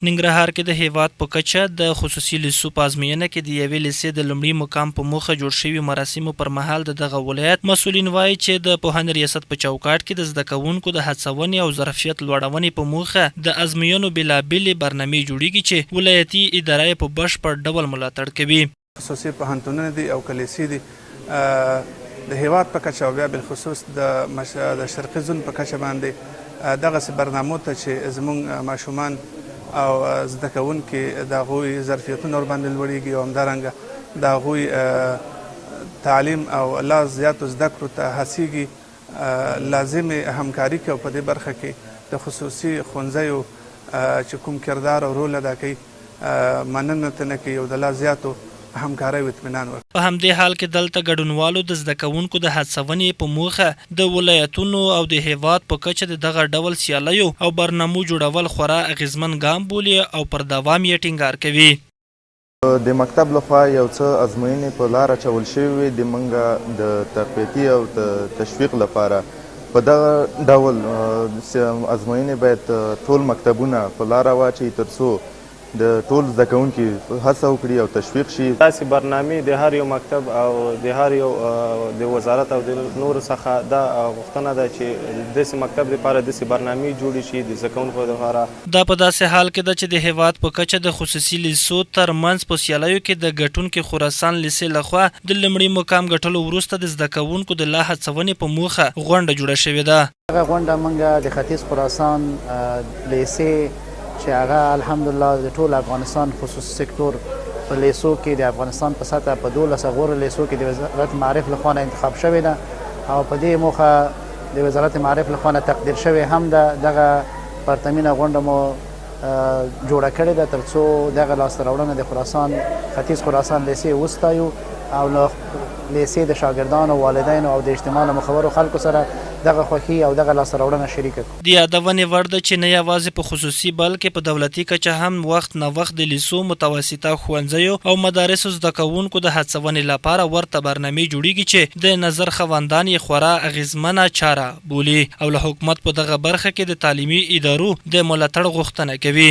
ننګرهار کې د هیواد په کچه د خصوصي لیسو په ازموینه کې د یوې لیسې د لومړي مقام په موخه جوړ شوي مراسمو پر مهال د دغه ولایت مسؤلین وایي چې د پوهنې ریاست په چوکاټ کې د زده کوونکو د هڅونې او ظرفیت لوړونې په موخه د ازموینو بېلابېلې برنامې جوړیږي چې ولایتي اداره یې په بشپړ ډول ملاتړ کوي. خصوصي پوهنتونونه دي او کلیسې دي د هیواد په کچه او بیا بالخصوص د شرقي زون په کچه باندې دغسې برنامو ته چې زموږ ماشومان او زده کوونکي د هغوی ظرفیتونه ورباندې لوړیږي او همدارنګه د هغوی تعلیم او لا زیاتو زده کړو ته هڅیږي لازمې همکاري کوي او په دې برخه کې د خصوصي ښوونځیو چې کوم کردار او رول ادا کوي مننه ترې کوي او د لا زیاتو همکارۍ او اطمینان ورکوي. په همدې حال کې دلته ګډونوالو د زده کوونکو د هڅونې په موخه د ولایتونو او د هیواد په کچه د دغه ډول سیالیو او برنامو جوړول خورا اغیزمن ګام بولي او پر دوام یې ټینګار کوي. د مکتب لخوا یو څه ازموینې په لاره اچول شوي وي د موږ د تقویتي او تشویق لپاره. په دغه ډول ازموینې باید ټول مکتبونه په لاره واچوي تر څو د ټول زده کوونکي هڅه وکړي او تشویق شي. داسې برنامې د هر یو مکتب او د هر یو د وزارت او د نورو څخه دا غوښتنه ده چې داسې مکتب لپاره داسې برنامې جوړې شي د زده کوونکو لپاره. دا په داسې حال کې ده چې د هیواد په کچه د خصوصي لیسو ترمنځ په سیالیو کې د ګټونکي خراسان لیسې لخوا د لومړي مقام ګټلو وروسته د زده کوونکو د لا هڅونې په موخه غونډه جوړه شوې ده. هغه غونډه موږ د ختیځ خراسان لیسې چې هغه الحمدلله د ټول افغانستان خصوصي سکتور په لیسو کې د افغانستان په سطح په 12 غوره لیسو کې د وزارت معارف لخوا انتخاب شوې ده او په دې موخه د وزارت معارف لخوا تقدیر شوې هم ده. دغه پرتمینه غونډه مو جوړه کړې ده تر څو دغه لاسته راوړنه د خراسان ختیځ خراسان لیسې وستایو او له لیسې د شاګردانو والدینو او د اجتماع له مخورو خلکو سره دغه خوښي او دغه لاسته راوړنه شریکه کړو. د یادونې وړ ده چې نه یوازې په خصوصي بلکې په دولتي کچه هم وخت نه وخت د لیسو متوسطه ښوونځیو او مدارسو زده کوونکو د هڅونې لپاره ورته برنامې جوړیږي چې د نظر خواندان یې خورا اغیزمنه چاره بولي او له حکومت په دغه برخه کې د تعلیمي ادارو د ملاتړ غوښتنه کوي.